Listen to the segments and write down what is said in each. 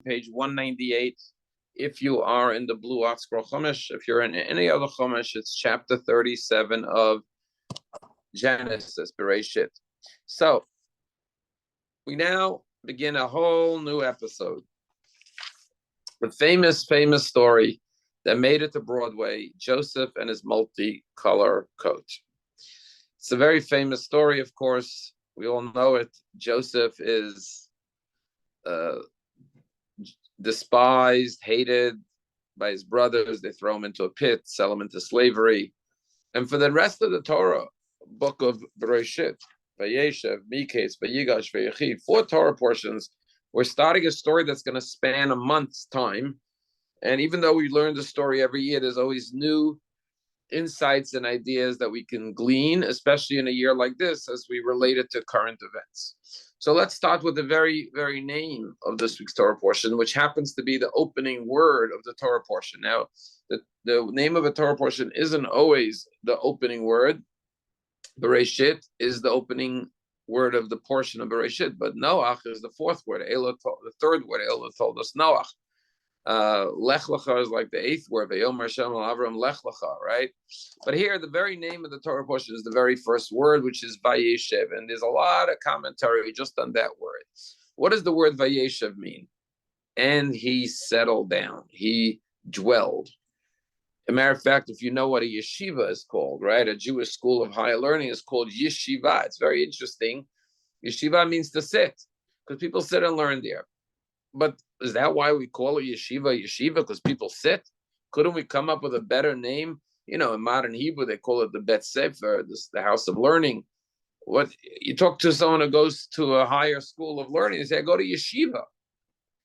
page 198. If you are in the Blue Art Scroll Chumash, if you're in any other Chumash, it's chapter 37 of Genesis, Vayeishev. So we now begin a whole new episode. The famous story that made it to Broadway, Joseph and his multicolor coat. It's a very famous story, of course. We all know it. Joseph is despised, hated by his brothers. They throw him into a pit, sell him into slavery. And for the rest of the Torah, book of Bereshit, Vayeishev, Miketz, Vayigash, Vayechi, 4 Torah portions, we're starting a story that's going to span a month's time. And even though we learn the story every year, there's always new insights and ideas that we can glean, especially in a year like this, as we relate it to current events. So let's start with the very name of this week's Torah portion, which happens to be the opening word of the Torah portion. Now, the name of a Torah portion isn't always the opening word. Bereshit is the opening word of the portion of Bereshit, but Noach is the 4th word. The 3rd word, Elah told us Noach. Lech Lecha is like the 8th word, Vayomer Hashem al Avram Lech Lecha, right? But here, the very name of the Torah portion is the very first word, which is Vayeishev, and there's a lot of commentary just on that word. What does the word Vayeishev mean? And he settled down, he dwelled. As a matter of fact, if you know what a yeshiva is called, right? A Jewish school of higher learning is called yeshiva. It's very interesting. Yeshiva means to sit, because people sit and learn there. But is that why we call it yeshiva, because people sit? Couldn't we come up with a better name? You know, in modern Hebrew, they call it the Bet Sefer, the house of learning. What you talk to someone who goes to a higher school of learning, they say, I go to yeshiva.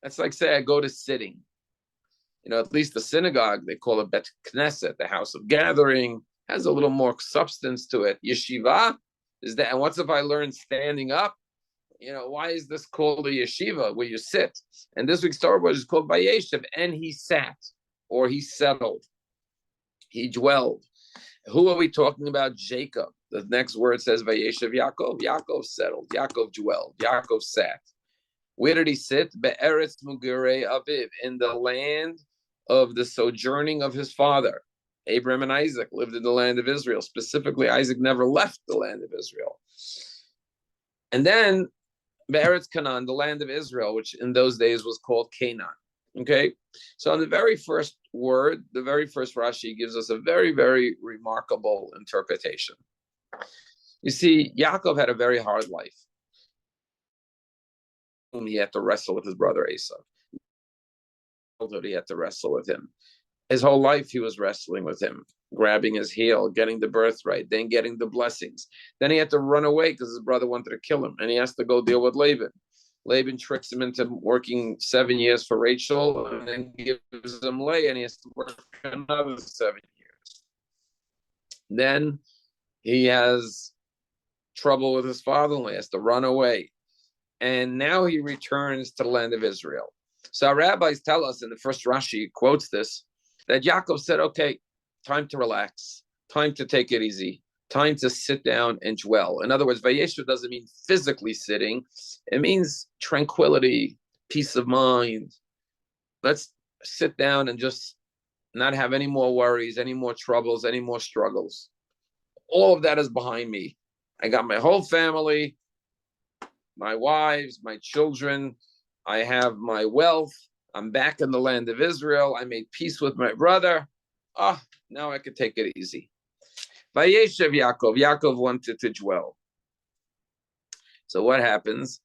That's like say I go to sitting. You know, at least the synagogue, they call it Bet Knesset, the house of gathering, has a little more substance to it. Yeshiva is that, and what's if I learn standing up? You know, why is this called a yeshiva, where you sit? And this week's Torah is called Vayeishev, and he sat, or he settled, he dwelled. Who are we talking about? Jacob. The next word says Vayeishev Yaakov. Yaakov settled, Yaakov dwelled, Yaakov sat. Where did he sit? Be'eretz Mugurei Aviv, in the land of the sojourning of his father. Abraham and Isaac lived in the land of Israel. Specifically, Isaac never left the land of Israel. And then Be'eretz Canaan, the land of Israel, which in those days was called Canaan. Okay, so on the very first word, the very first Rashi gives us a very remarkable interpretation. You see, Yaakov had a very hard life. He had to wrestle with his brother Esau. He had to wrestle with him. His whole life he was wrestling with him, grabbing his heel, getting the birthright, then getting the blessings. Then he had to run away because his brother wanted to kill him, and he has to go deal with Laban. Laban tricks him into working 7 years for Rachel, and then gives him Leah, and he has to work another 7 years. Then he has trouble with his father-in-law. He has to run away. And now he returns to the land of Israel. So our rabbis tell us, in the first Rashi quotes this, that Yaakov said, okay, time to relax, time to take it easy, time to sit down and dwell. In other words, Vayeishev doesn't mean physically sitting. It means tranquility, peace of mind. Let's sit down and just not have any more worries, any more troubles, any more struggles. All of that is behind me. I got my whole family, my wives, my children. I have my wealth. I'm back in the land of Israel. I made peace with my brother. Now I could take it easy. Vayeishev Yaakov. Yaakov wanted to dwell. So what happens?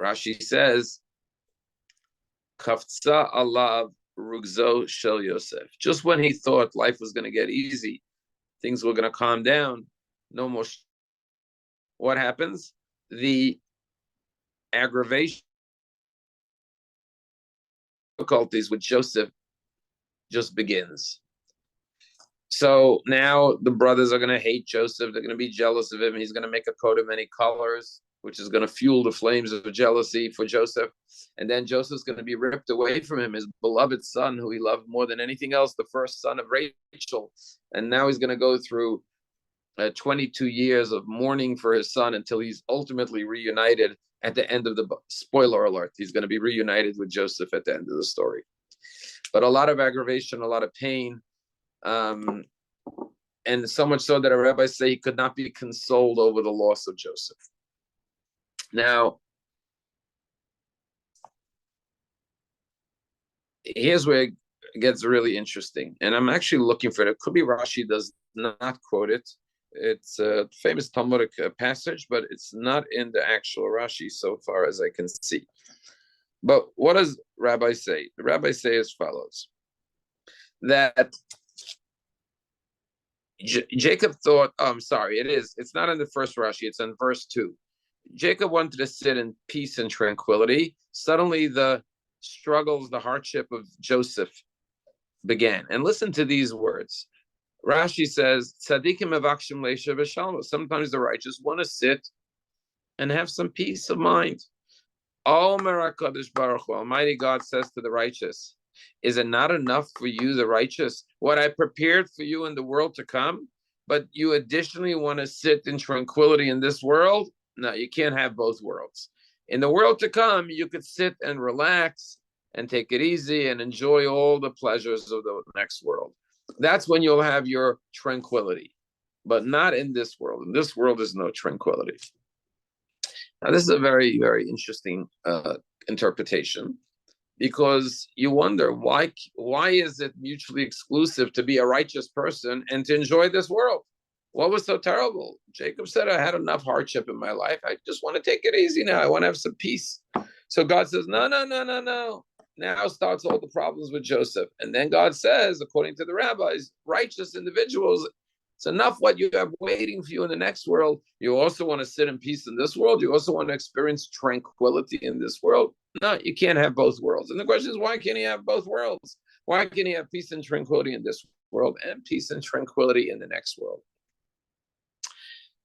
Rashi says, Kaftza alav rugzo shel Yosef. Just when he thought life was going to get easy, things were going to calm down, no more. What happens? The aggravation, difficulties with Joseph just begins. So now the brothers are going to hate Joseph. They're going to be jealous of him. He's going to make a coat of many colors, which is going to fuel the flames of jealousy for Joseph. And then Joseph's going to be ripped away from him, his beloved son, who he loved more than anything else, the first son of Rachel. And now he's going to go through 22 years of mourning for his son until he's ultimately reunited at the end of the book. Spoiler alert, he's going to be reunited with Joseph at the end of the story. But a lot of aggravation, a lot of pain, and so much so that our rabbis say he could not be consoled over the loss of Joseph. Now, here's where it gets really interesting, and I'm actually looking for it. It could be Rashi does not quote it. It's a famous Talmudic passage, but it's not in the actual Rashi so far as I can see. But what does Rabbi say? The Rabbi say as follows, that Jacob thought, it's not in the first Rashi, it's in verse 2. Jacob wanted to sit in peace and tranquility. Suddenly the struggles, the hardship of Joseph began. And listen to these words. Rashi says, Tzadikim avakshim leisha v'shalom. Sometimes the righteous want to sit and have some peace of mind. Omer HaKadosh Baruch Hu, Almighty God says to the righteous, is it not enough for you, the righteous, what I prepared for you in the world to come? But you additionally want to sit in tranquility in this world? No, you can't have both worlds. In the world to come, you could sit and relax and take it easy and enjoy all the pleasures of the next world. That's when you'll have your tranquility, but not in this world. In this world, there's no tranquility. Now, this is a very, very interesting interpretation, because you wonder why is it mutually exclusive to be a righteous person and to enjoy this world? What was so terrible? Jacob said, I had enough hardship in my life. I just want to take it easy now. I want to have some peace. So God says, no. Now starts all the problems with Joseph. And then God says, according to the rabbis, righteous individuals, it's enough what you have waiting for you in the next world. You also want to sit in peace in this world. You also want to experience tranquility in this world. No, you can't have both worlds. And the question is, why can't he have both worlds? Why can't he have peace and tranquility in this world and peace and tranquility in the next world?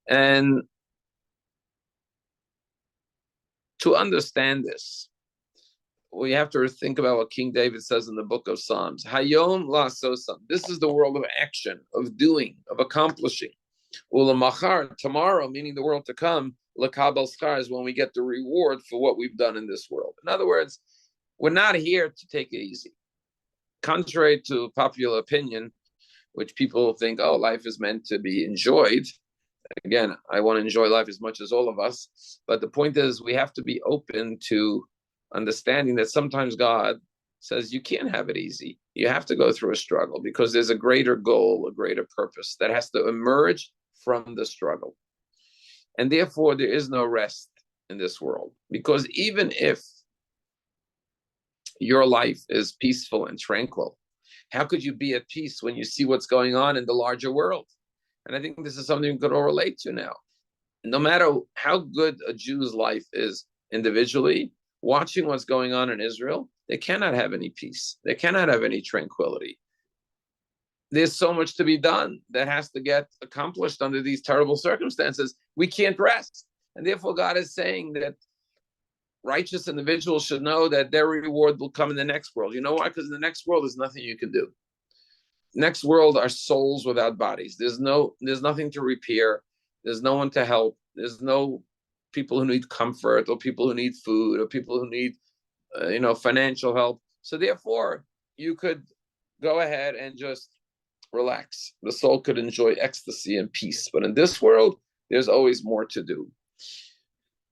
And to understand this, we have to think about what King David says in the book of Psalms. Hayom la'asosam. This is the world of action, of doing, of accomplishing. Ulamachar, tomorrow, meaning the world to come, l'kabel schar is when we get the reward for what we've done in this world. In other words, we're not here to take it easy. Contrary to popular opinion, which people think, oh, life is meant to be enjoyed. Again, I want to enjoy life as much as all of us. But the point is, we have to be open to understanding that sometimes God says you can't have it easy. You have to go through a struggle because there's a greater goal, a greater purpose that has to emerge from the struggle. And therefore, there is no rest in this world, because even if your life is peaceful and tranquil, how could you be at peace when you see what's going on in the larger world? And I think this is something we could all relate to now. No matter how good a Jew's life is individually, watching what's going on in Israel, they cannot have any peace. They cannot have any tranquility. There's so much to be done that has to get accomplished under these terrible circumstances. We can't rest. And therefore, God is saying that righteous individuals should know that their reward will come in the next world. You know why? Because in the next world, there's nothing you can do. Next world are souls without bodies. There's nothing to repair. There's no one to help. There's no people who need comfort, or people who need food, or people who need, financial help. So therefore, you could go ahead and just relax. The soul could enjoy ecstasy and peace. But in this world, there's always more to do.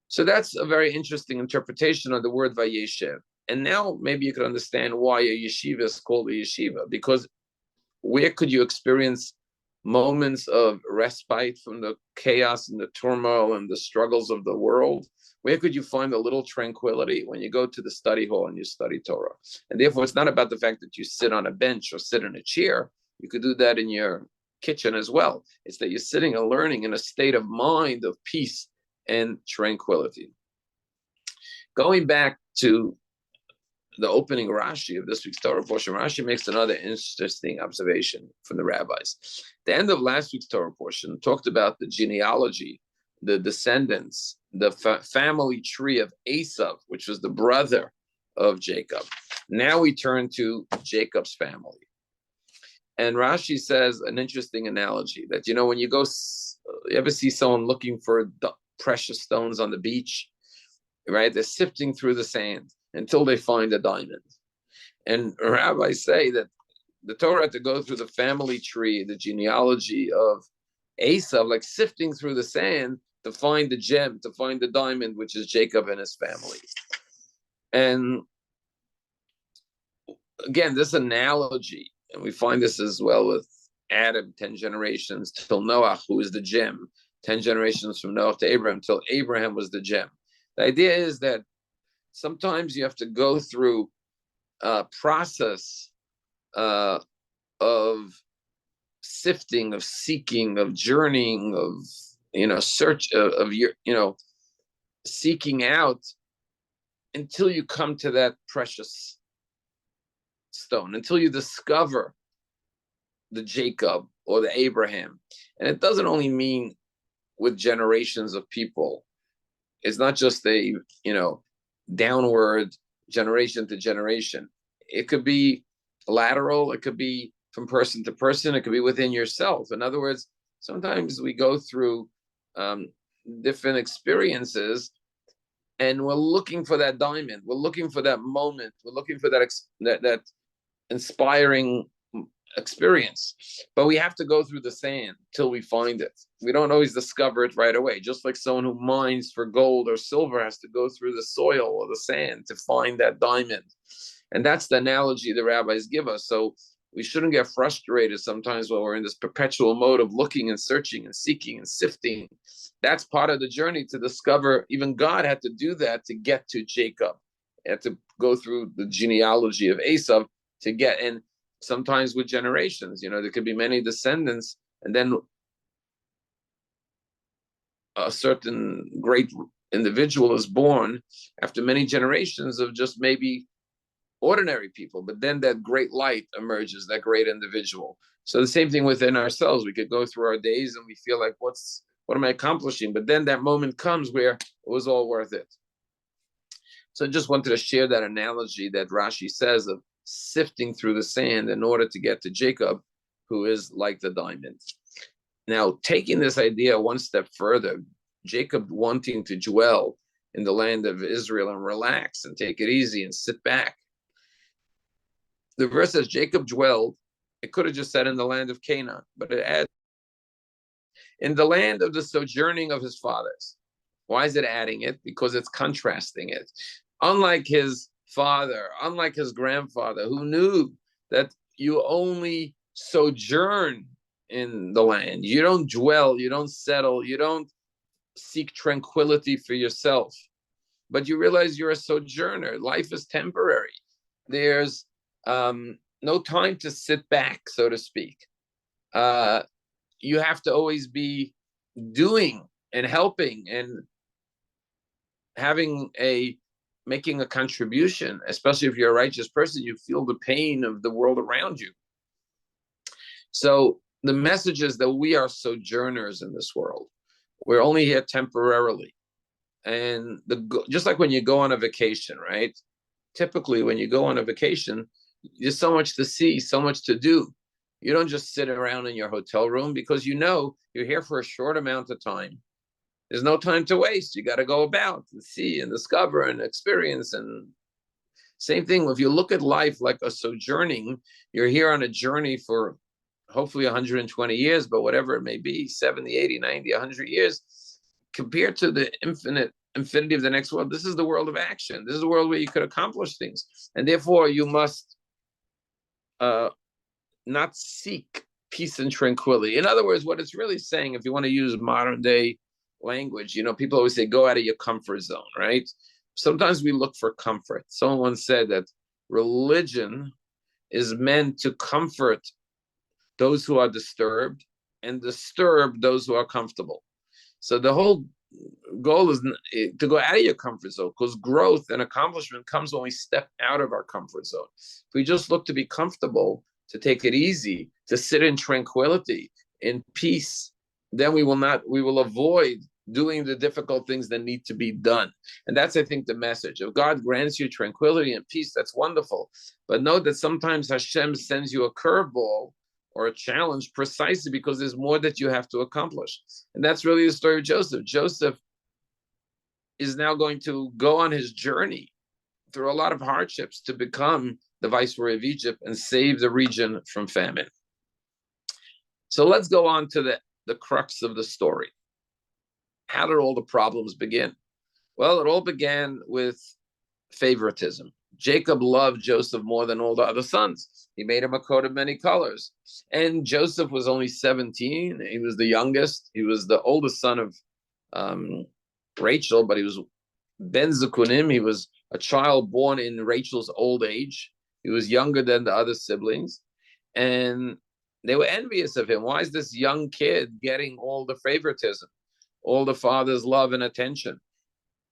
So that's a very interesting interpretation of the word Vayeishev. And now maybe you could understand why a yeshiva is called a yeshiva, because where could you experience moments of respite from the chaos and the turmoil and the struggles of the world? Where could you find a little tranquility? When you go to the study hall and you study Torah. And therefore, it's not about the fact that you sit on a bench or sit in a chair. You could do that in your kitchen as well. It's that you're sitting and learning in a state of mind of peace and tranquility. Going back to the opening Rashi of this week's Torah portion, Rashi makes another interesting observation from the rabbis. The end of last week's Torah portion talked about the genealogy, the descendants, the family tree of Esav, which was the brother of Jacob. Now we turn to Jacob's family. And Rashi says an interesting analogy that, when you go You ever see someone looking for precious stones on the beach, right? They're sifting through the sand until they find a diamond. And rabbis say that the Torah had to go through the family tree, the genealogy of Esav, like sifting through the sand to find the gem, to find the diamond, which is Jacob and his family. And again, this analogy, and we find this as well with Adam, 10 generations till Noah, who is the gem, 10 generations from Noah to Abraham, till Abraham was the gem. The idea is that sometimes you have to go through a process of sifting, of seeking, of journeying, of search of your seeking out until you come to that precious stone, until you discover the Jacob or the Abraham. And it doesn't only mean with generations of people. It's not just a downward generation to generation. It could be lateral, it could be from person to person, it could be within yourself. In other words, sometimes we go through different experiences and we're looking for that diamond, we're looking for that moment, we're looking for that inspiring experience, but we have to go through the sand till we find it. We don't always discover it right away. Just like someone who mines for gold or silver has to go through the soil or the sand to find that diamond. And that's the analogy the rabbis give us. So we shouldn't get frustrated sometimes when we're in this perpetual mode of looking and searching and seeking and sifting. That's part of the journey to discover. Even God had to do that to get to Jacob. He had to go through the genealogy of Esav to get in. Sometimes with generations, there could be many descendants, and then a certain great individual is born after many generations of just maybe ordinary people, but then that great light emerges, that great individual. So the same thing within ourselves. We could go through our days and we feel like, what am I accomplishing? But then that moment comes where it was all worth it. So I just wanted to share that analogy that Rashi says of sifting through the sand in order to get to Jacob, who is like the diamond. Now, taking this idea one step further, Jacob wanting to dwell in the land of Israel and relax and take it easy and sit back. The verse says Jacob dwelled, it could have just said in the land of Canaan, but it adds in the land of the sojourning of his fathers. Why is it adding it? Because it's contrasting it. Unlike his father, unlike his grandfather, who knew that you only sojourn in the land. You don't dwell, you don't settle, you don't seek tranquility for yourself, but you realize you're a sojourner. Life is temporary. There's no time to sit back, so to speak. You have to always be doing and helping and making a contribution, especially if you're a righteous person. You feel the pain of the world around you. So the message is that we are sojourners in this world. We're only here temporarily. And just like when you go on a vacation, right? Typically, when you go on a vacation, there's so much to see, so much to do. You don't just sit around in your hotel room because you're here for a short amount of time. There's no time to waste. You got to go about and see and discover and experience. And same thing, if you look at life like a sojourning, you're here on a journey for hopefully 120 years, but whatever it may be, 70, 80, 90, 100 years, compared to the infinity of the next world, this is the world of action. This is the world where you could accomplish things. And therefore, you must not seek peace and tranquility. In other words, what it's really saying, if you want to use modern day language, people always say, go out of your comfort zone, right? Sometimes we look for comfort. Someone once said that religion is meant to comfort those who are disturbed and disturb those who are comfortable. So the whole goal is to go out of your comfort zone, because growth and accomplishment comes when we step out of our comfort zone. If we just look to be comfortable, to take it easy, to sit in tranquility, in peace, then we will avoid doing the difficult things that need to be done. And that's, I think, the message. If God grants you tranquility and peace, that's wonderful. But know that sometimes Hashem sends you a curveball or a challenge precisely because there's more that you have to accomplish. And that's really the story of Joseph. Joseph is now going to go on his journey through a lot of hardships to become the viceroy of Egypt and save the region from famine. So let's go on to the crux of the story. How did all the problems begin? Well, it all began with favoritism. Jacob loved Joseph more than all the other sons. He made him a coat of many colors. And Joseph was only 17. He was the youngest. He was the oldest son of Rachel, but he was Ben Zekunim. He was a child born in Rachel's old age. He was younger than the other siblings. And they were envious of him. Why is this young kid getting all the favoritism, all the father's love and attention?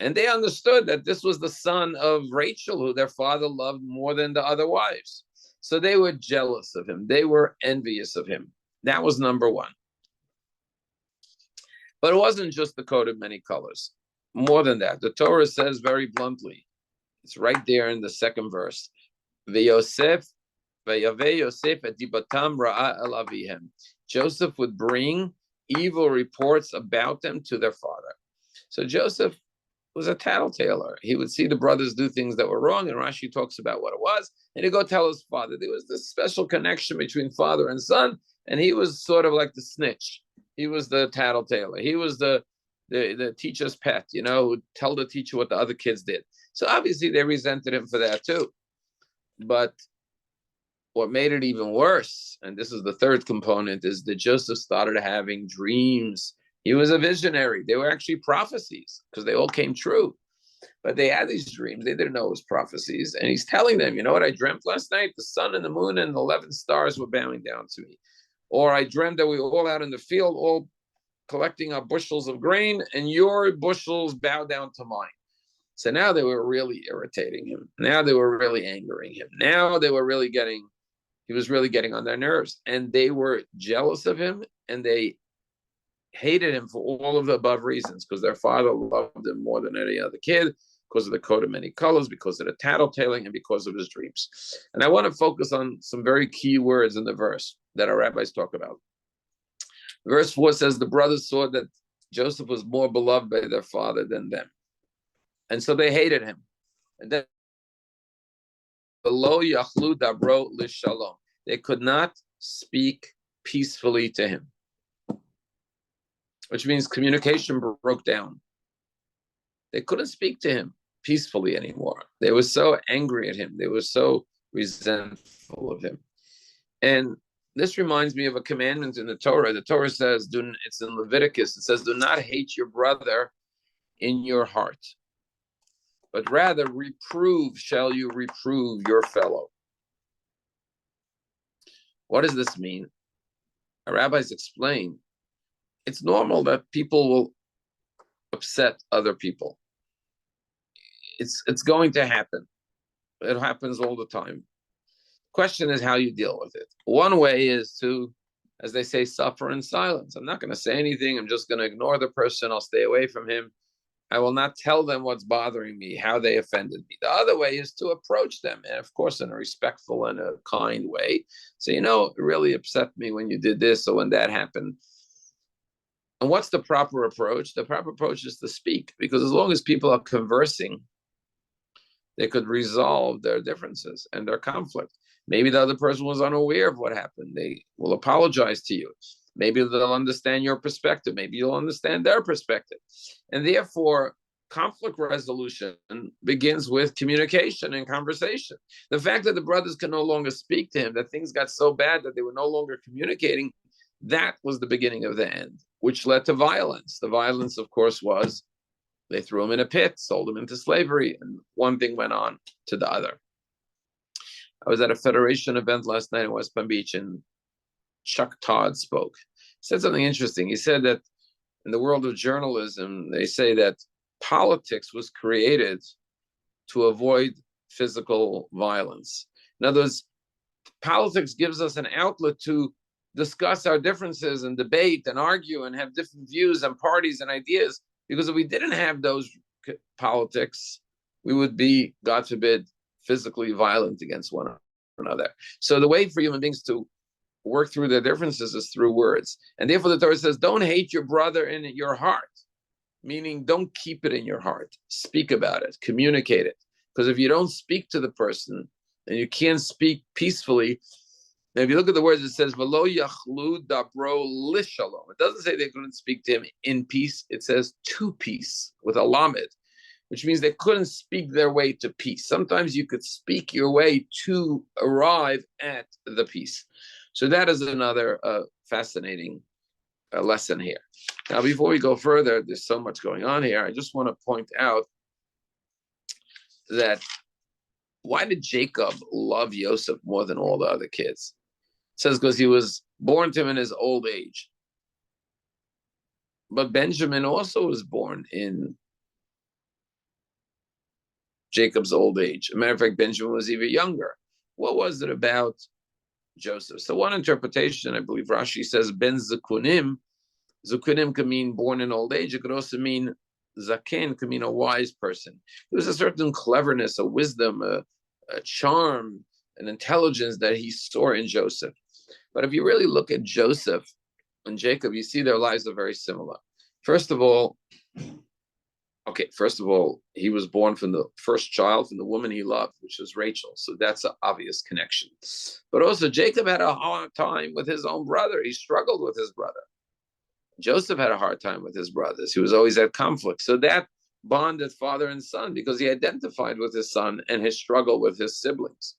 And they understood that this was the son of Rachel, who their father loved more than the other wives. So they were jealous of him. They were envious of him. That was number one. But it wasn't just the coat of many colors. More than that, the Torah says very bluntly, it's right there in the second verse, Vayeishev Yosef et dibatam ra'a el avihem. Joseph would bring evil reports about them to their father. So Joseph was a tattletaler. He would see the brothers do things that were wrong, and Rashi talks about what it was, and he'd go tell his father. There was this special connection between father and son, and he was sort of like the snitch. He was the tattletale. He was the teacher's pet, who would tell the teacher what the other kids did. So obviously they resented him for that too. But what made it even worse, and this is the third component, is that Joseph started having dreams. He was a visionary. They were actually prophecies because they all came true. But they had these dreams. They didn't know it was prophecies. And he's telling them, you know what I dreamt last night? The sun and the moon and the 11 stars were bowing down to me. Or I dreamt that we were all out in the field, all collecting our bushels of grain, and your bushels bow down to mine. So now they were really irritating him. Now they were really angering him. Now they were really he was really getting on their nerves. And they were jealous of him, and they hated him for all of the above reasons, because their father loved him more than any other kid, because of the coat of many colors, because of the tattletaling, and because of his dreams. And I want to focus on some very key words in the verse that our rabbis talk about. Verse 4 says, the brothers saw that Joseph was more beloved by their father than them. And so they hated him. And then, below yachlu dabro lishalom, they could not speak peacefully to him, which means communication broke down. They couldn't speak to him peacefully anymore. They were so angry at him. They were so resentful of him. And this reminds me of a commandment in the Torah. The Torah says, it's in Leviticus, it says, do not hate your brother in your heart, but rather shall you reprove your fellow. What does this mean? Our rabbis explain, it's normal that people will upset other people. It's going to happen. It happens all the time. Question is how you deal with it. One way is to, as they say, suffer in silence. I'm not going to say anything. I'm just going to ignore the person. I'll stay away from him. I will not tell them what's bothering me, how they offended me. The other way is to approach them, and of course, in a respectful and a kind way. So, it really upset me when you did this or when that happened. And what's the proper approach? The proper approach is to speak, because as long as people are conversing, they could resolve their differences and their conflict. Maybe the other person was unaware of what happened. They will apologize to you. Maybe they'll understand your perspective. Maybe you'll understand their perspective. And therefore, conflict resolution begins with communication and conversation. The fact that the brothers can no longer speak to him, that things got so bad that they were no longer communicating, that was the beginning of the end, which led to violence. The violence, of course, was they threw him in a pit, sold him into slavery, and one thing went on to the other. I was at a Federation event last night in West Palm Beach, and Chuck Todd spoke. He said something interesting. He said that in the world of journalism, they say that politics was created to avoid physical violence. In other words, politics gives us an outlet to discuss our differences and debate and argue and have different views and parties and ideas, because if we didn't have those politics, we would be, God forbid, physically violent against one another. So the way for human beings to work through their differences is through words. And therefore the Torah says, don't hate your brother in your heart, meaning don't keep it in your heart. Speak about it, communicate it. Because if you don't speak to the person and you can't speak peacefully, now if you look at the words, it says, V'lo yachlu dabro lishalom. It doesn't say they couldn't speak to him in peace. It says to peace with a lamed, which means they couldn't speak their way to peace. Sometimes you could speak your way to arrive at the peace. So that is another fascinating lesson here. Now, before we go further, there's so much going on here. I just want to point out that why did Jacob love Yosef more than all the other kids? It says because he was born to him in his old age. But Benjamin also was born in Jacob's old age. As a matter of fact, Benjamin was even younger. What was it about Joseph? So one interpretation, I believe Rashi says, Ben Zakunim. Zakunim could mean born in old age. It could also mean Zaken, could mean a wise person. There was a certain cleverness, a wisdom, a charm, an intelligence that he saw in Joseph. But if you really look at Joseph and Jacob, you see their lives are very similar. First of all, he was born from the first child, from the woman he loved, which was Rachel. So that's an obvious connection. But also, Jacob had a hard time with his own brother. He struggled with his brother. Joseph had a hard time with his brothers. He was always at conflict. So that bonded father and son because he identified with his son and his struggle with his siblings.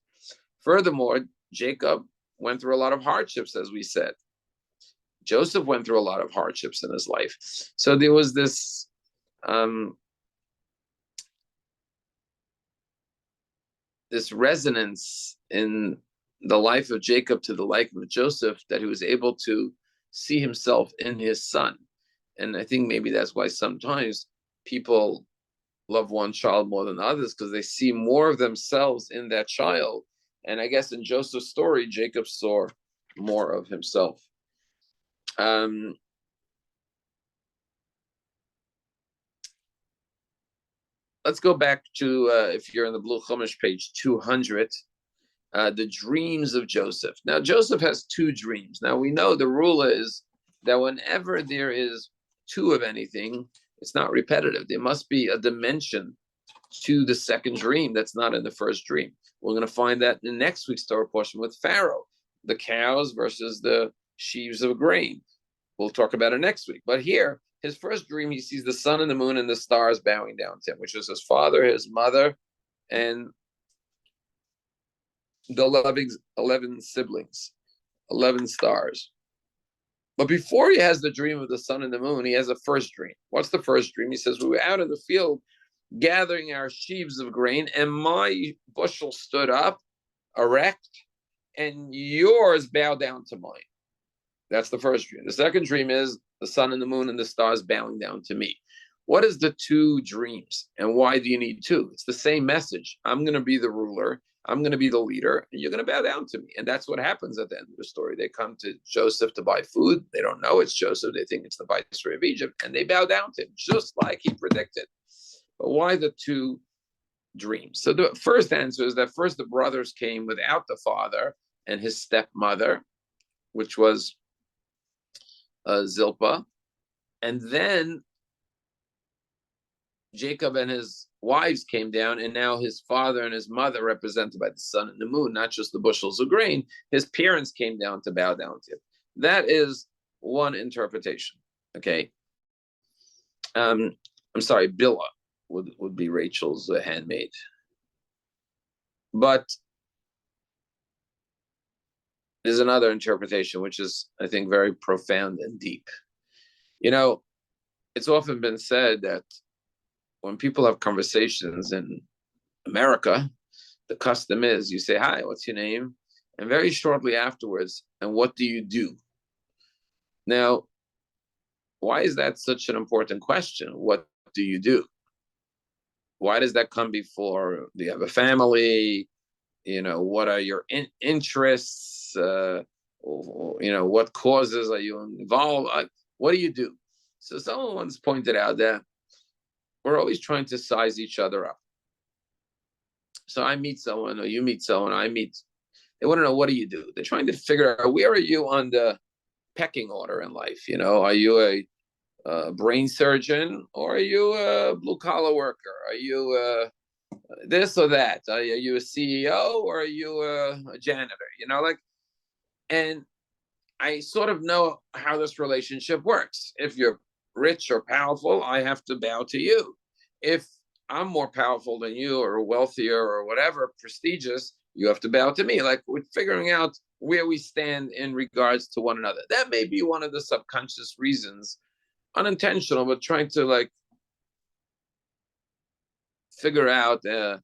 Furthermore, Jacob went through a lot of hardships, as we said. Joseph went through a lot of hardships in his life. So there was this this resonance in the life of Jacob to the life of Joseph that he was able to see himself in his son. And I think maybe that's why sometimes people love one child more than others, because they see more of themselves in that child. And I guess in Joseph's story, Jacob saw more of himself. Let's go back to, if you're in the Blue Chumash, page 200, the dreams of Joseph. Now, Joseph has two dreams. Now, we know the rule is that whenever there is two of anything, it's not repetitive. There must be a dimension to the second dream that's not in the first dream. We're going to find that in next week's Torah portion with Pharaoh, the cows versus the sheaves of grain. We'll talk about it next week. But here, his first dream, he sees the sun and the moon and the stars bowing down to him, which is his father, his mother, and the 11 siblings, 11 stars. But before he has the dream of the sun and the moon, he has a first dream. What's the first dream? He says, we were out in the field gathering our sheaves of grain, and my bushel stood up erect, and yours bowed down to mine. That's the first dream. The second dream is the sun and the moon and the stars bowing down to me. What is the two dreams, and why do you need two? It's the same message. I'm going to be the ruler. I'm going to be the leader, and you're going to bow down to me. And that's what happens at the end of the story. They come to Joseph to buy food. They don't know it's Joseph. They think it's the viceroy of Egypt, and they bow down to him, just like he predicted. But why the two dreams? So the first answer is that first the brothers came without the father and his stepmother, which was Zilpah. And then Jacob and his wives came down, and now his father and his mother, represented by the sun and the moon, not just the bushels of grain, his parents came down to bow down to him. That is one interpretation. Okay. I'm sorry, Bilhah would be Rachel's handmaid. But there's another interpretation, which is, I think, very profound and deep. You know, it's often been said that when people have conversations in America, the custom is you say, hi, what's your name? And very shortly afterwards, and what do you do? Now, why is that such an important question? What do you do? Why does that come before? Do you have a family? You know, what are your interests? You know, what causes are you involved? What do you do? So someone once pointed out that we're always trying to size each other up. So I meet someone, or you meet someone, I meet They want to know, what do you do? They're trying to figure out, where are you on the pecking order in life? Are you a brain surgeon, or are you a blue collar worker? Are you this or that? Are you a CEO, or are you a janitor? And I sort of know how this relationship works. If you're rich or powerful, I have to bow to you. If I'm more powerful than you, or wealthier, or whatever, prestigious, you have to bow to me. Like, we're figuring out where we stand in regards to one another. That may be one of the subconscious reasons, unintentional, but trying to figure out the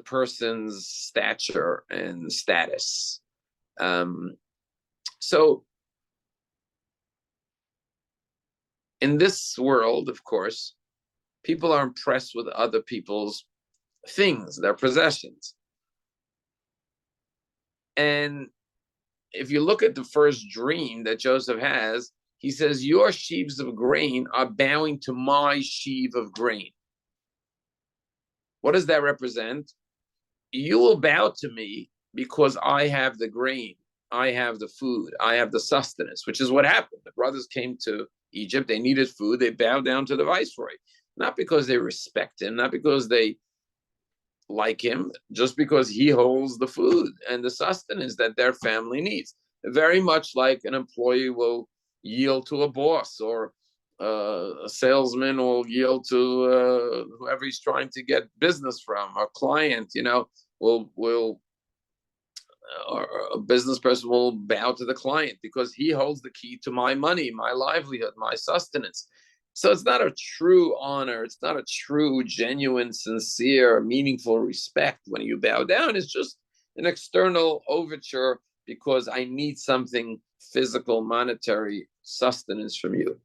person's stature and status. So in this world, of course, people are impressed with other people's things, their possessions. And if you look at the first dream that Joseph has, he says, your sheaves of grain are bowing to my sheaf of grain. What does that represent? You will bow to me because I have the grain, I have the food, I have the sustenance, which is what happened. The brothers came to Egypt, they needed food, they bowed down to the viceroy, not because they respect him, not because they like him, just because he holds the food and the sustenance that their family needs. Very much like an employee will yield to a boss, or a salesman will yield to whoever he's trying to get business from, a client, will or a business person will bow to the client because he holds the key to my money, my livelihood, my sustenance. So it's not a true honor. It's not a true, genuine, sincere, meaningful respect when you bow down. It's just an external overture because I need something physical, monetary sustenance from you.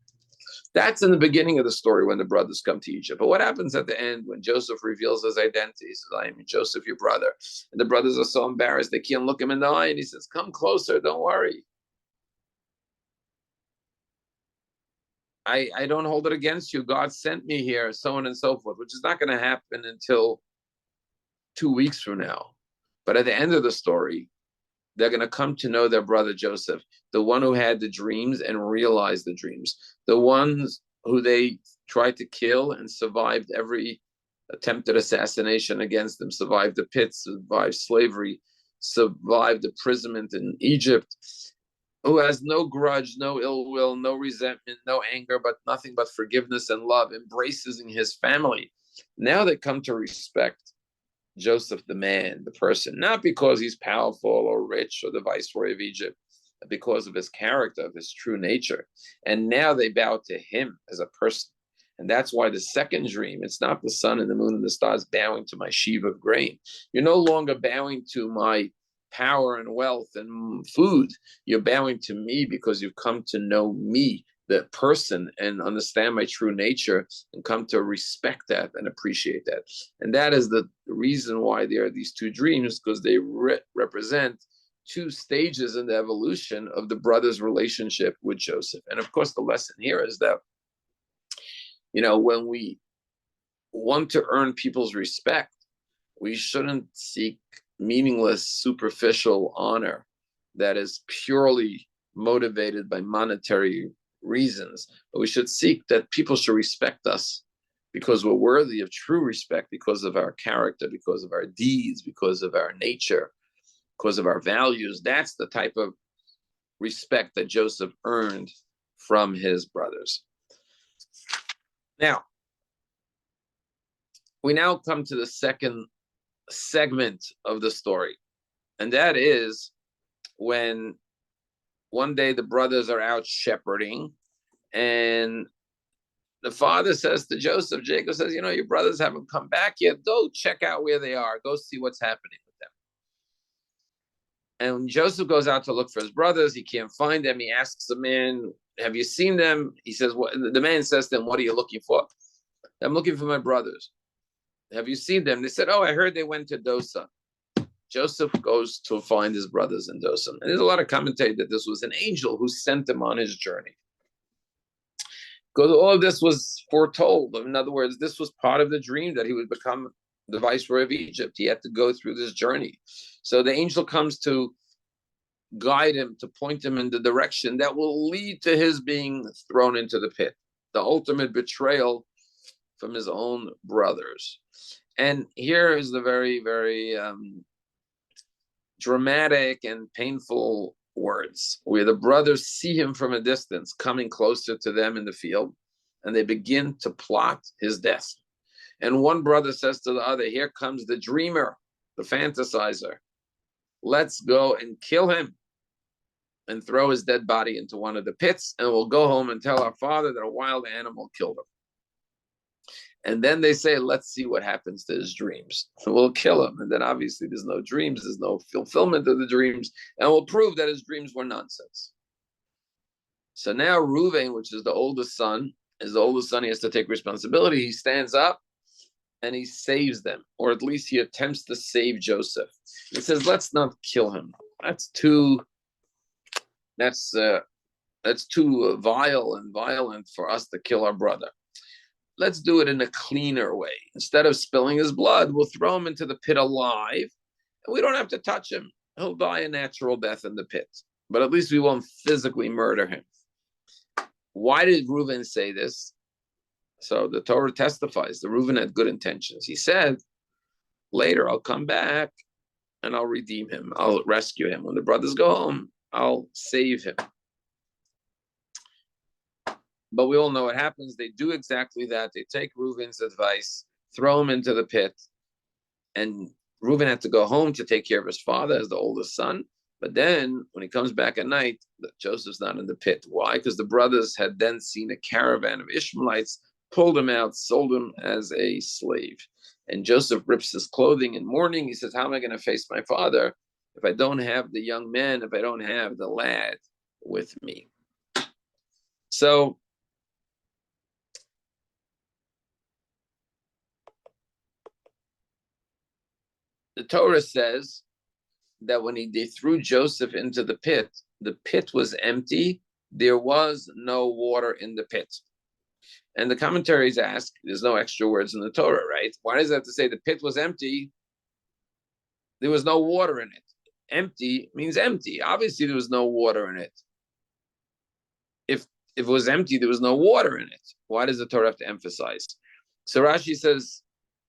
That's in the beginning of the story when the brothers come to Egypt. But what happens at the end when Joseph reveals his identity? He says, I am Joseph, your brother. And the brothers are so embarrassed, they can't look him in the eye. And he says, come closer, don't worry. I don't hold it against you. God sent me here, so on and so forth, which is not going to happen until 2 weeks from now. But at the end of the story, they're going to come to know their brother Joseph, the one who had the dreams and realized the dreams, the ones who they tried to kill and survived every attempted assassination against them, survived the pits, survived slavery, survived imprisonment in Egypt, who has no grudge, no ill will, no resentment, no anger, but nothing but forgiveness and love, embraces in his family. Now they come to respect Joseph, the man, the person, not because he's powerful or rich or the viceroy of Egypt, but because of his character, of his true nature. And now they bow to him as a person. And that's why the second dream, it's not the sun and the moon and the stars bowing to my sheaf of grain. You're no longer bowing to my power and wealth and food. You're bowing to me because you've come to know me, the person, and understand my true nature and come to respect that and appreciate that. And that is the reason why there are these two dreams, because they represent two stages in the evolution of the brothers' relationship with Joseph. And of course, the lesson here is that, when we want to earn people's respect, we shouldn't seek meaningless, superficial honor that is purely motivated by monetary reasons, but we should seek that people should respect us because we're worthy of true respect, because of our character, because of our deeds, because of our nature, because of our values. That's the type of respect that Joseph earned from his brothers. Now, we now come to the second segment of the story, and that is when one day the brothers are out shepherding, and the father says to Joseph, Jacob says, your brothers haven't come back yet. Go check out where they are. Go see what's happening with them. And when Joseph goes out to look for his brothers, he can't find them. He asks the man, have you seen them? He says, what? The man says to him, what are you looking for? I'm looking for my brothers. Have you seen them? They said, oh, I heard they went to Dothan. Joseph goes to find his brothers in Dothan. And there's a lot of commentary that this was an angel who sent him on his journey. Because all of this was foretold. In other words, this was part of the dream that he would become the viceroy of Egypt. He had to go through this journey. So the angel comes to guide him, to point him in the direction that will lead to his being thrown into the pit, the ultimate betrayal from his own brothers. And here is the very, very dramatic and painful words, where the brothers see him from a distance coming closer to them in the field, and they begin to plot his death. And one brother says to the other, here comes the dreamer, the fantasizer. Let's go and kill him and throw his dead body into one of the pits, and we'll go home and tell our father that a wild animal killed him. And then they say, let's see what happens to his dreams. We'll kill him. And then obviously there's no dreams, there's no fulfillment of the dreams, and we'll prove that his dreams were nonsense. So now Reuven, which is the oldest son, he has to take responsibility. He stands up and he saves them, or at least he attempts to save Joseph. He says, let's not kill him. That's too vile and violent for us to kill our brother. Let's do it in a cleaner way. Instead of spilling his blood, we'll throw him into the pit alive, and we don't have to touch him. He'll die a natural death in the pit, but at least we won't physically murder him. Why did Reuven say this? So the Torah testifies that Reuven had good intentions. He said, later I'll come back and I'll redeem him. I'll rescue him. When the brothers go home, I'll save him. But we all know what happens. They do exactly that. They take Reuven's advice, throw him into the pit, and Reuven had to go home to take care of his father as the oldest son. But then when he comes back at night, Joseph's not in the pit. Why? Because the brothers had then seen a caravan of Ishmaelites, pulled him out, sold him as a slave. And Joseph rips his clothing in mourning. He says, how am I going to face my father if I don't have the young man, if I don't have the lad with me? So the Torah says that when they threw Joseph into the pit was empty. There was no water in the pit. And the commentaries ask, there's no extra words in the Torah, right? Why does it have to say the pit was empty? There was no water in it. Empty means empty. Obviously, there was no water in it. If it was empty, there was no water in it. Why does the Torah have to emphasize? So Rashi says,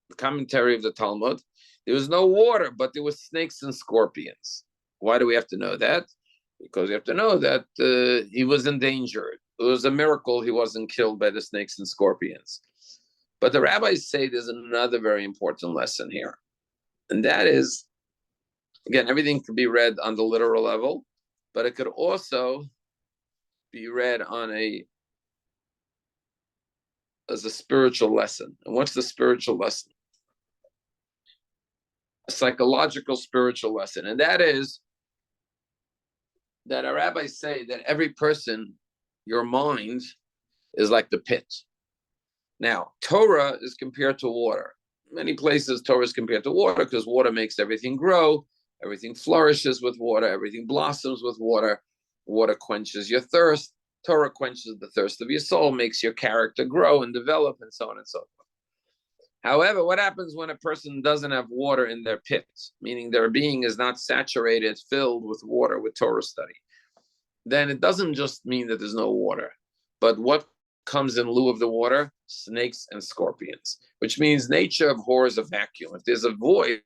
the commentary of the Talmud, there was no water, but there were snakes and scorpions. Why do we have to know that? Because we have to know that he was endangered. It was a miracle he wasn't killed by the snakes and scorpions. But the rabbis say there's another very important lesson here. And that is, again, everything can be read on the literal level, but it could also be read as a spiritual lesson. And what's the spiritual lesson? A psychological spiritual lesson. And that is that our rabbis say that every person, your mind is like the pit. Now, Torah is compared to water. Many places Torah is compared to water because water makes everything grow, everything flourishes with water, everything blossoms with water. Water quenches your thirst. Torah quenches the thirst of your soul, makes your character grow and develop, and so on and so forth. However, what happens when a person doesn't have water in their pit, meaning their being is not saturated, filled with water, with Torah study? Then it doesn't just mean that there's no water, but what comes in lieu of the water? Snakes and scorpions, which means nature abhors a vacuum. If there's a void,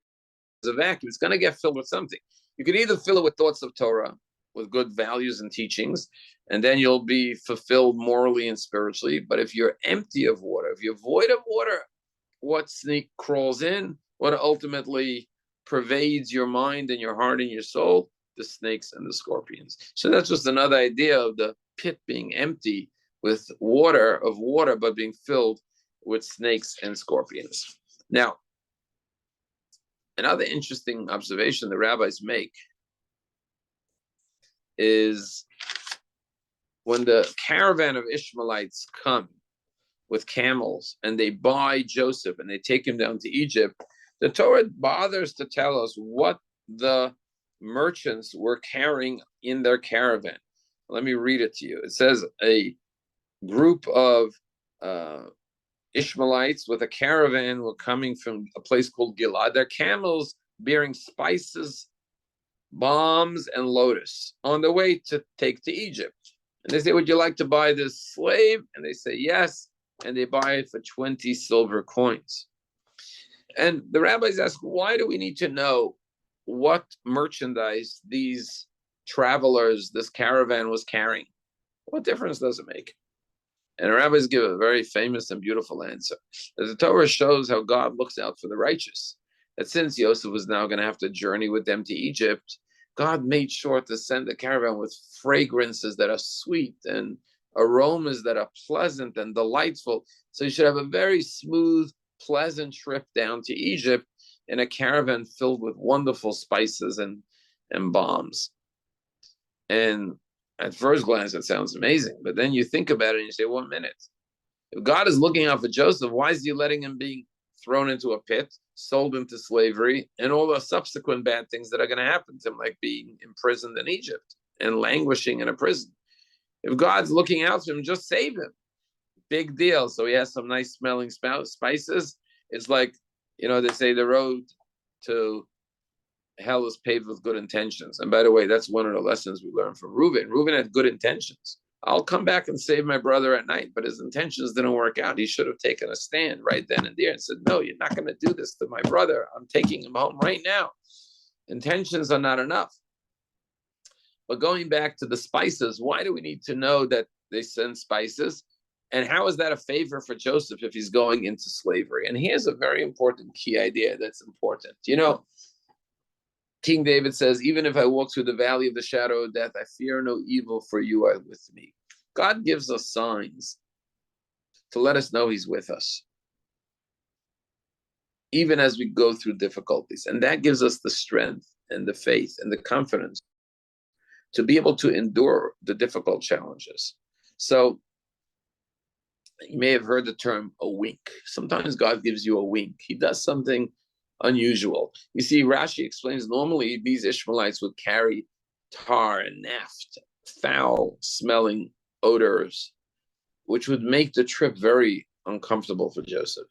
there's a vacuum, it's going to get filled with something. You can either fill it with thoughts of Torah, with good values and teachings, and then you'll be fulfilled morally and spiritually. But if you're empty of water, if you're void of water, what snake crawls in? What ultimately pervades your mind and your heart and your soul? The snakes and the scorpions. So that's just another idea of the pit being empty with water, but being filled with snakes and scorpions. Now, another interesting observation the rabbis make is when the caravan of Ishmaelites come with camels and they buy Joseph and they take him down to Egypt, the Torah bothers to tell us what the merchants were carrying in their caravan. Let me read it to you. It says a group of Ishmaelites with a caravan were coming from a place called Gilad. Their camels bearing spices, bombs, and lotus on the way to take to Egypt. And they say, would you like to buy this slave? And they say, yes. And they buy it for 20 silver coins. And the rabbis ask, why do we need to know what merchandise these travelers, this caravan was carrying? What difference does it make? And the rabbis give a very famous and beautiful answer. The Torah shows how God looks out for the righteous. That since Yosef was now going to have to journey with them to Egypt, God made sure to send the caravan with fragrances that are sweet and aromas that are pleasant and delightful. So you should have a very smooth, pleasant trip down to Egypt in a caravan filled with wonderful spices and balms. And at first glance, it sounds amazing. But then you think about it and you say, 1 minute. If God is looking out for Joseph, why is he letting him be thrown into a pit, sold into slavery, and all the subsequent bad things that are going to happen to him, like being imprisoned in Egypt and languishing in a prison? If God's looking out for him, just save him. Big deal. So he has some nice smelling spices. It's like, they say the road to hell is paved with good intentions. And by the way, that's one of the lessons we learned from Reuben. Reuben had good intentions. I'll come back and save my brother at night, but his intentions didn't work out. He should have taken a stand right then and there and said, no, you're not going to do this to my brother. I'm taking him home right now. Intentions are not enough. But going back to the spices, why do we need to know that they send spices? And how is that a favor for Joseph if he's going into slavery? And here's a very important key idea that's important. King David says, even if I walk through the valley of the shadow of death, I fear no evil, for you are with me. God gives us signs to let us know he's with us, even as we go through difficulties. And that gives us the strength and the faith and the confidence to be able to endure the difficult challenges. So you may have heard the term a wink. Sometimes God gives you a wink. He does something unusual. You see, Rashi explains normally these Ishmaelites would carry tar and naphtha, foul-smelling odors, which would make the trip very uncomfortable for Joseph.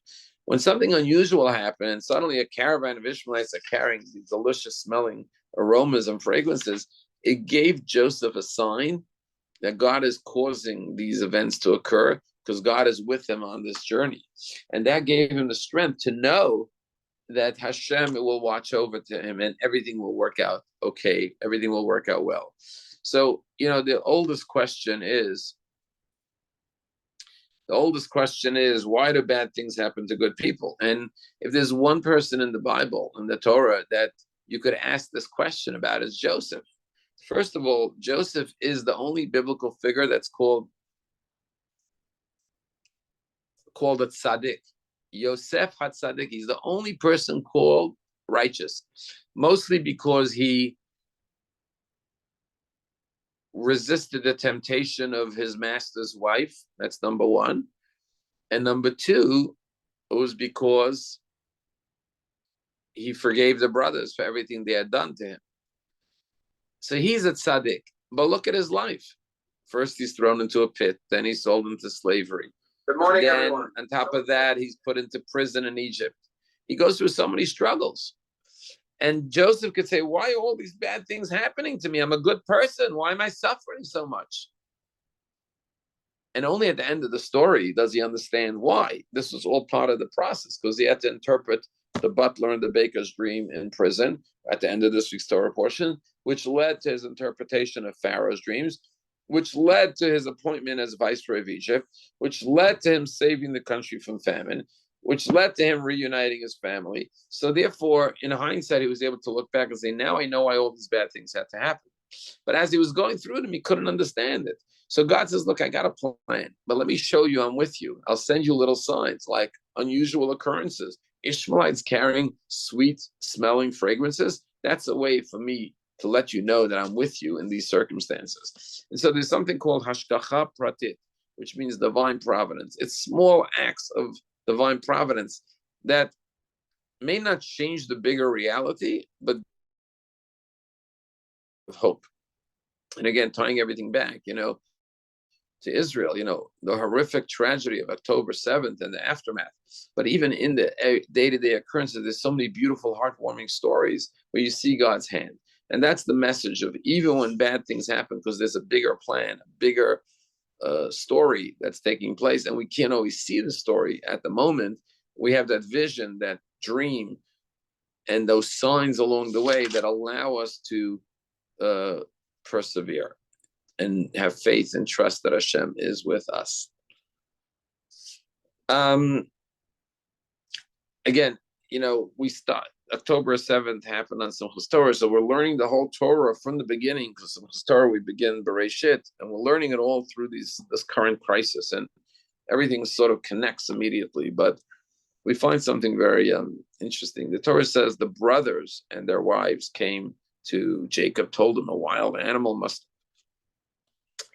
When something unusual happened and suddenly a caravan of Ishmaelites are carrying these delicious-smelling aromas and fragrances, it gave Joseph a sign that God is causing these events to occur because God is with him on this journey. And that gave him the strength to know that Hashem will watch over to him and everything will work out okay. Everything will work out well. So, the oldest question is, why do bad things happen to good people? And if there's one person in the Bible, in the Torah, that you could ask this question about, is Joseph. First of all, Joseph is the only biblical figure that's called a tzaddik. Yosef HaTzadik, he's the only person called righteous, mostly because he resisted the temptation of his master's wife. That's number one. And number two, it was because he forgave the brothers for everything they had done to him. So he's a tzaddik. But look at his life. First, he's thrown into a pit. Then he's sold into slavery. Good morning, then, everyone. On top of that, he's put into prison in Egypt. He goes through so many struggles. And Joseph could say, why are all these bad things happening to me? I'm a good person. Why am I suffering so much? And only at the end of the story does he understand why. This was all part of the process, because he had to interpret the butler and the baker's dream in prison at the end of this week's Torah portion, which led to his interpretation of Pharaoh's dreams, which led to his appointment as viceroy of Egypt, which led to him saving the country from famine, which led to him reuniting his family. So therefore, in hindsight, he was able to look back and say, now I know why all these bad things had to happen. But as he was going through them, he couldn't understand it. So God says, look, I got a plan, but let me show you I'm with you. I'll send you little signs like unusual occurrences. Ishmaelites carrying sweet smelling fragrances. That's a way for me to let you know that I'm with you in these circumstances. And so there's something called hashgacha pratit, which means divine providence. It's small acts of divine providence that may not change the bigger reality, but hope. And again, tying everything back, to Israel, the horrific tragedy of October 7th and the aftermath. But even in the day-to-day occurrences, there's so many beautiful, heartwarming stories where you see God's hand. And that's the message of even when bad things happen, because there's a bigger plan, a bigger story that's taking place. And we can't always see the story at the moment. We have that vision, that dream, and those signs along the way that allow us to persevere and have faith and trust that Hashem is with us. Again, we start October 7th happened on Simchas Torah, so we're learning the whole Torah from the beginning, because Simchas Torah we begin Vayeishev, and we're learning it all through this current crisis, and everything sort of connects immediately. But we find something very interesting. The Torah says the brothers and their wives came to Jacob, told him a wild animal must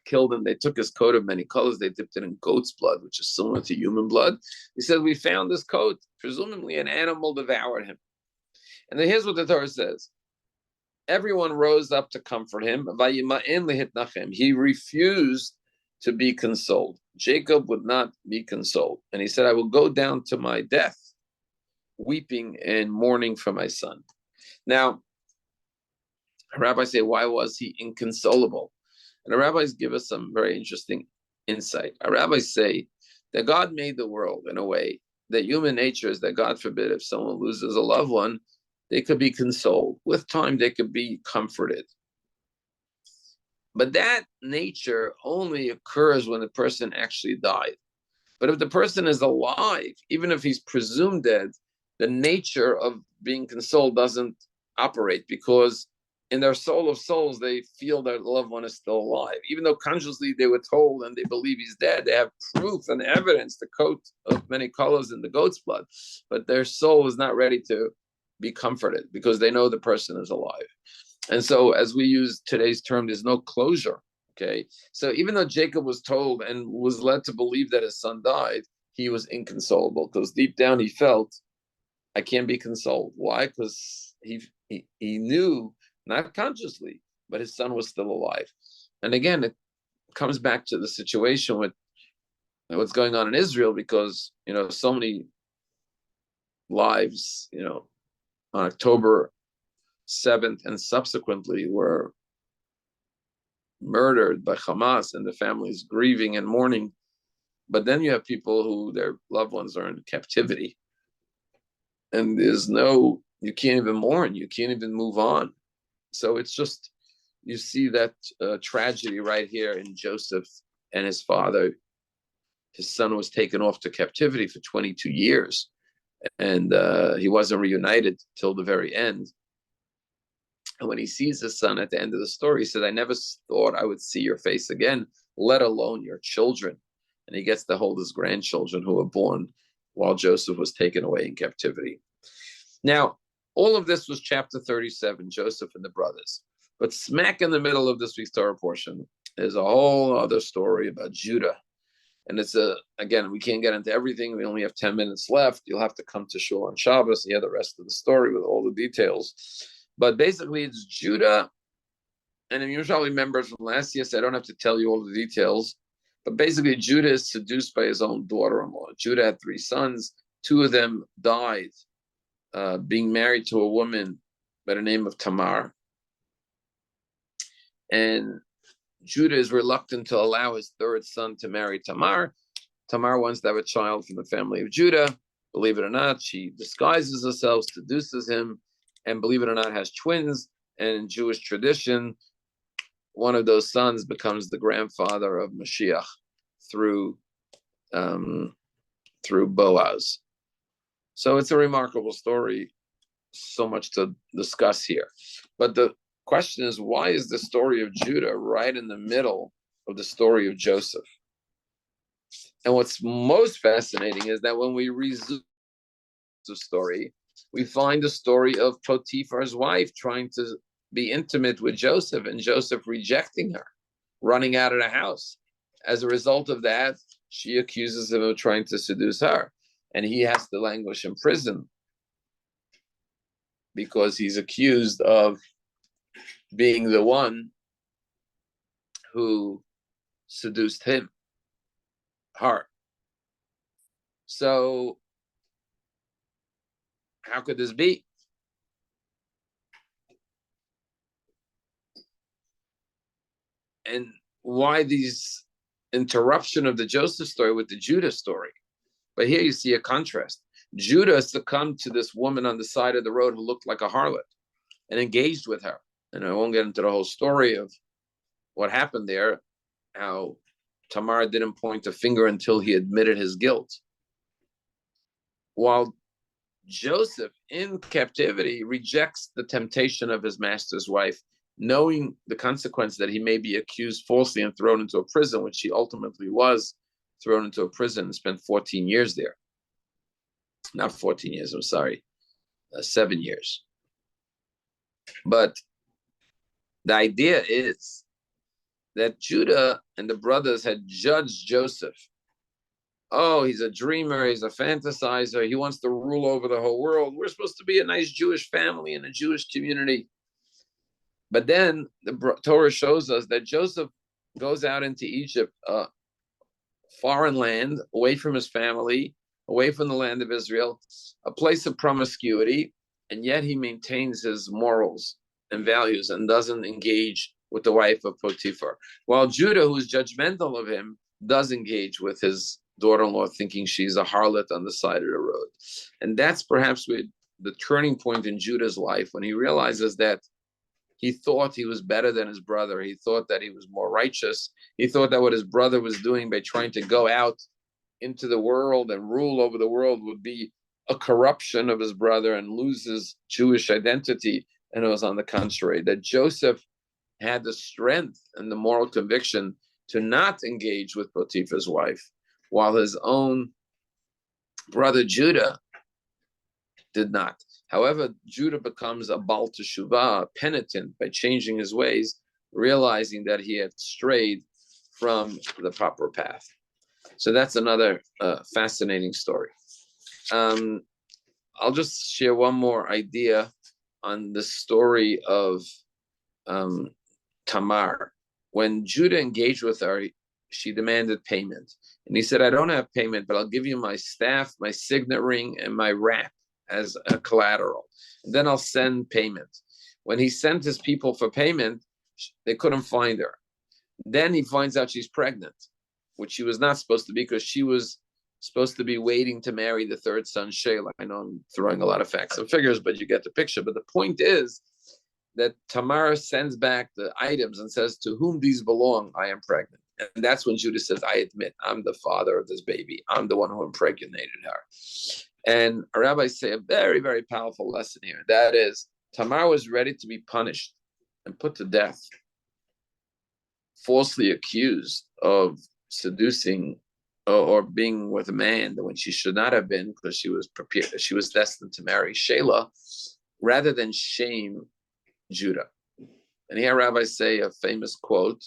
killed him. They took his coat of many colors. They dipped it in goat's blood, which is similar to human blood. He said, we found this coat. Presumably an animal devoured him. And then here's what the Torah says. Everyone rose up to comfort him. He refused to be consoled. Jacob would not be consoled. And he said, I will go down to my death, weeping and mourning for my son. Now, rabbis say, why was he inconsolable? And the rabbis give us some very interesting insight. Our rabbis say that God made the world in a way that human nature is that, God forbid, if someone loses a loved one, they could be consoled. With time, they could be comforted. But that nature only occurs when the person actually died. But if the person is alive, even if he's presumed dead, the nature of being consoled doesn't operate, because in their soul of souls, they feel their loved one is still alive. Even though consciously they were told and they believe he's dead, they have proof and evidence, the coat of many colors in the goat's blood, but their soul is not ready to be comforted because they know the person is alive. And so, as we use today's term, there's no closure, okay? So even though Jacob was told and was led to believe that his son died, he was inconsolable, because deep down he felt, I can't be consoled. Why? Because he knew, not consciously, but his son was still alive. And again, it comes back to the situation with what's going on in Israel, because, so many lives, on October 7th and subsequently were murdered by Hamas, and the families grieving and mourning. But then you have people who their loved ones are in captivity. And you can't even mourn, you can't even move on. So it's just, you see that tragedy right here in Joseph and his father. His son was taken off to captivity for 22 years, and he wasn't reunited till the very end. And when he sees his son at the end of the story, he said, I never thought I would see your face again, let alone your children. And he gets to hold his grandchildren who were born while Joseph was taken away in captivity. Now, all of this was chapter 37, Joseph and the brothers. But smack in the middle of this week's Torah portion is a whole other story about Judah. And it's again, we can't get into everything. We only have 10 minutes left. You'll have to come to Shul on Shabbos and hear the rest of the story with all the details. But basically, it's Judah. And you usually remember from last year, so I don't have to tell you all the details. But basically, Judah is seduced by his own daughter-in-law. Judah had 3 sons. 2 of them died being married to a woman by the name of Tamar. And Judah is reluctant to allow his 3rd son to marry Tamar. Tamar wants to have a child from the family of Judah. Believe it or not, she disguises herself, seduces him, and believe it or not, has twins. And in Jewish tradition, one of those sons becomes the grandfather of Mashiach through Boaz. So it's a remarkable story, so much to discuss here. But the question is, why is the story of Judah right in the middle of the story of Joseph? And what's most fascinating is that when we resume the story, we find the story of Potiphar's wife trying to be intimate with Joseph, and Joseph rejecting her, running out of the house. As a result of that, she accuses him of trying to seduce her, and he has to languish in prison because he's accused of being the one who seduced him. her. So how could this be? And why these interruption of the Joseph story with the Judah story? But here you see a contrast. Judah succumbed to this woman on the side of the road who looked like a harlot and engaged with her. And I won't get into the whole story of what happened there, how Tamar didn't point a finger until he admitted his guilt. While Joseph in captivity rejects the temptation of his master's wife, knowing the consequence that he may be accused falsely and thrown into a prison, which he ultimately was thrown into a prison and spent 14 years there. Not 14 years, I'm sorry, 7 years. But the idea is that Judah and the brothers had judged Joseph. Oh, he's a dreamer, he's a fantasizer, he wants to rule over the whole world. We're supposed to be a nice Jewish family in a Jewish community. But then the Torah shows us that Joseph goes out into Egypt, a foreign land, away from his family, away from the land of Israel, a place of promiscuity, and yet he maintains his morals and values and doesn't engage with the wife of Potiphar. While Judah, who's judgmental of him, does engage with his daughter-in-law, thinking she's a harlot on the side of the road. And that's perhaps the turning point in Judah's life, when he realizes that he thought he was better than his brother. He thought that he was more righteous. He thought that what his brother was doing by trying to go out into the world and rule over the world would be a corruption of his brother and lose his Jewish identity. And it was on the contrary, that Joseph had the strength and the moral conviction to not engage with Potiphar's wife, while his own brother Judah did not. However, Judah becomes a Baal Teshuvah, penitent, by changing his ways, realizing that he had strayed from the proper path. So that's another fascinating story. I'll just share one more idea on the story of Tamar. When Judah engaged with her, she demanded payment. And he said, I don't have payment, but I'll give you my staff, my signet ring, and my wrap as a collateral. And then I'll send payment. When he sent his people for payment, they couldn't find her. Then he finds out she's pregnant, which she was not supposed to be, because she was supposed to be waiting to marry the third son, Shelah. I know I'm throwing a lot of facts and figures, but you get the picture. But the point is that Tamar sends back the items and says, to whom these belong, I am pregnant. And that's when Judah says, I admit, I'm the father of this baby. I'm the one who impregnated her. And rabbis say a very, very powerful lesson here. That is, Tamar was ready to be punished and put to death, falsely accused of seducing or being with a man when she should not have been, because she was prepared, she was destined to marry Shelah, rather than shame Judah. And here rabbis say a famous quote,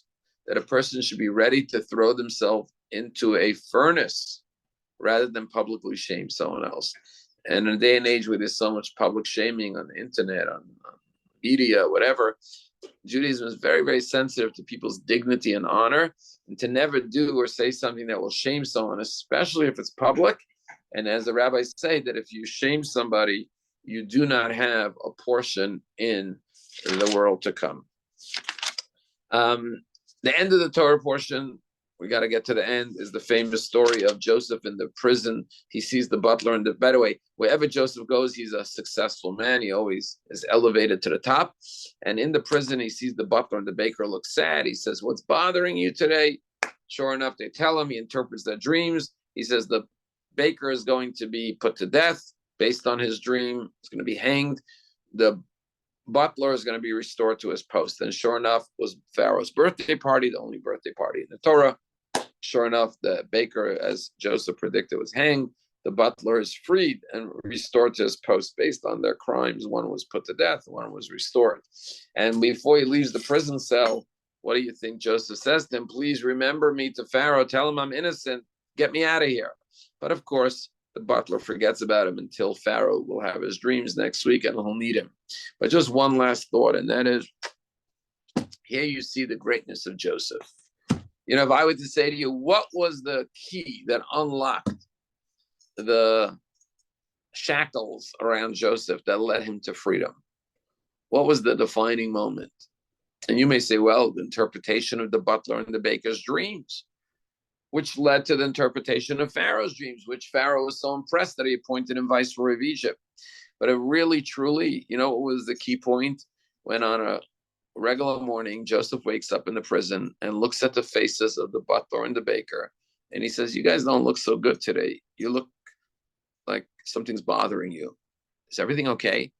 that a person should be ready to throw themselves into a furnace rather than publicly shame someone else. And in a day and age where there's so much public shaming on the internet, on media, whatever, Judaism is very, very sensitive to people's dignity and honor, and to never do or say something that will shame someone, especially if it's public. And as the rabbis say, that if you shame somebody, you do not have a portion in the world to come. The end of the Torah portion, we got to get to the end, is the famous story of Joseph in the prison. He sees the butler, and by the way, wherever Joseph goes, he's a successful man. He always is elevated to the top. And in the prison, he sees the butler, and the baker looks sad. He says, what's bothering you today? Sure enough, they tell him. He interprets their dreams. He says the baker is going to be put to death based on his dream. He's going to be hanged. The butler is going to be restored to his post. And sure enough, was Pharaoh's birthday party, the only birthday party in the Torah. Sure enough, the baker, as Joseph predicted, was hanged. The butler is freed and restored to his post based on their crimes. One was put to death, one was restored. And before he leaves the prison cell, what do you think Joseph says to him? Please remember me to Pharaoh. Tell him I'm innocent. Get me out of here. But of course, the butler forgets about him until Pharaoh will have his dreams next week and he'll need him. But just one last thought, and that is, here you see the greatness of Joseph. If I were to say to you, what was the key that unlocked the shackles around Joseph that led him to freedom? What was the defining moment? And you may say, well, the interpretation of the butler and the baker's dreams, which led to the interpretation of Pharaoh's dreams, which Pharaoh was so impressed that he appointed him viceroy of Egypt. But it really, truly, what was the key point? When on a regular morning, Joseph wakes up in the prison and looks at the faces of the butler and the baker, and he says, you guys don't look so good today. You look like something's bothering you. Is everything okay?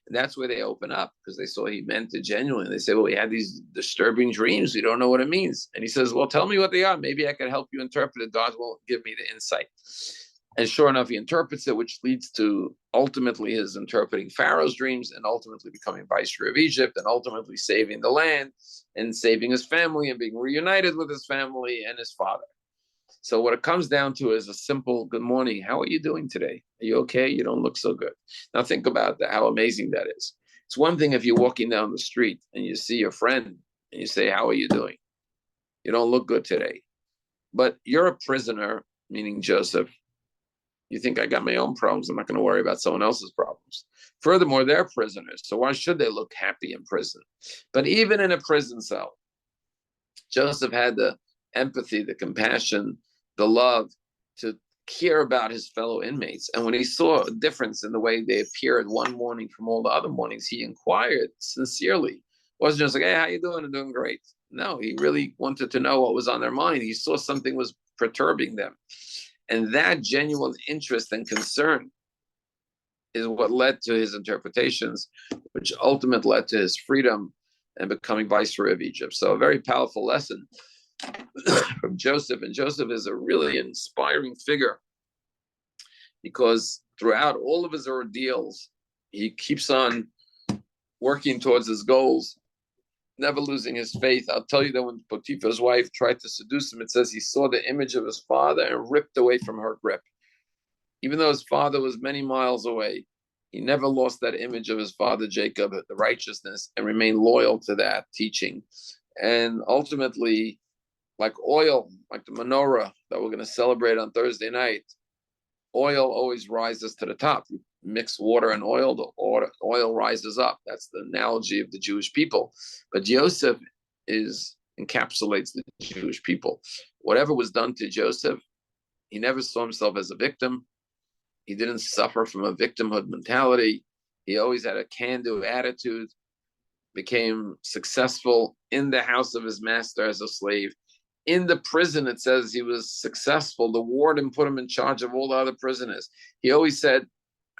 And that's where they open up, because they saw he meant it genuinely. They say, well, we had these disturbing dreams. We don't know what it means. And he says, well, tell me what they are. Maybe I can help you interpret it. God will give me the insight. And sure enough, he interprets it, which leads to ultimately his interpreting Pharaoh's dreams and ultimately becoming viceroy of Egypt and ultimately saving the land and saving his family and being reunited with his family and his father. So what it comes down to is a simple good morning. How are you doing today? Are you okay? You don't look so good. Now think about that, how amazing that is. It's one thing if you're walking down the street and you see your friend and you say, how are you doing? You don't look good today. But you're a prisoner, meaning Joseph. You think I got my own problems. I'm not going to worry about someone else's problems. Furthermore, they're prisoners. So why should they look happy in prison? But even in a prison cell, Joseph had the empathy, the compassion, the love to care about his fellow inmates. And when he saw a difference in the way they appeared one morning from all the other mornings, he inquired sincerely. It wasn't just like, hey, how you doing? I'm doing great. No, he really wanted to know what was on their mind. He saw something was perturbing them. And that genuine interest and concern is what led to his interpretations, which ultimately led to his freedom and becoming viceroy of Egypt. So a very powerful lesson from Joseph. And Joseph is a really inspiring figure because throughout all of his ordeals, he keeps on working towards his goals, never losing his faith. I'll tell you that when Potiphar's wife tried to seduce him, it says he saw the image of his father and ripped away from her grip. Even though his father was many miles away, he never lost that image of his father Jacob, the righteousness, and remained loyal to that teaching. And ultimately, like oil, like the menorah that we're going to celebrate on Thursday night, oil always rises to the top. You mix water and oil, the oil rises up. That's the analogy of the Jewish people. But Joseph encapsulates the Jewish people. Whatever was done to Joseph, he never saw himself as a victim. He didn't suffer from a victimhood mentality. He always had a can-do attitude, became successful in the house of his master as a slave. In the prison, it says he was successful. The warden put him in charge of all the other prisoners. He always said,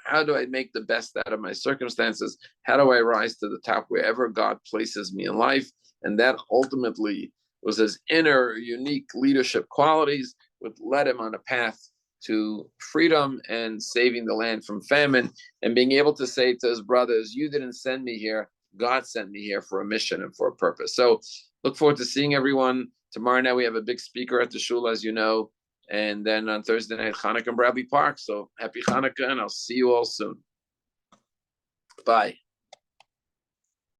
how do I make the best out of my circumstances? How do I rise to the top wherever God places me in life? And that ultimately was his inner unique leadership qualities, which led him on a path to freedom and saving the land from famine and being able to say to his brothers, you didn't send me here. God sent me here for a mission and for a purpose. So look forward to seeing everyone. Tomorrow night we have a big speaker at the shul, as you know. And then on Thursday night, Hanukkah in Bradley Park. So happy Hanukkah, and I'll see you all soon. Bye.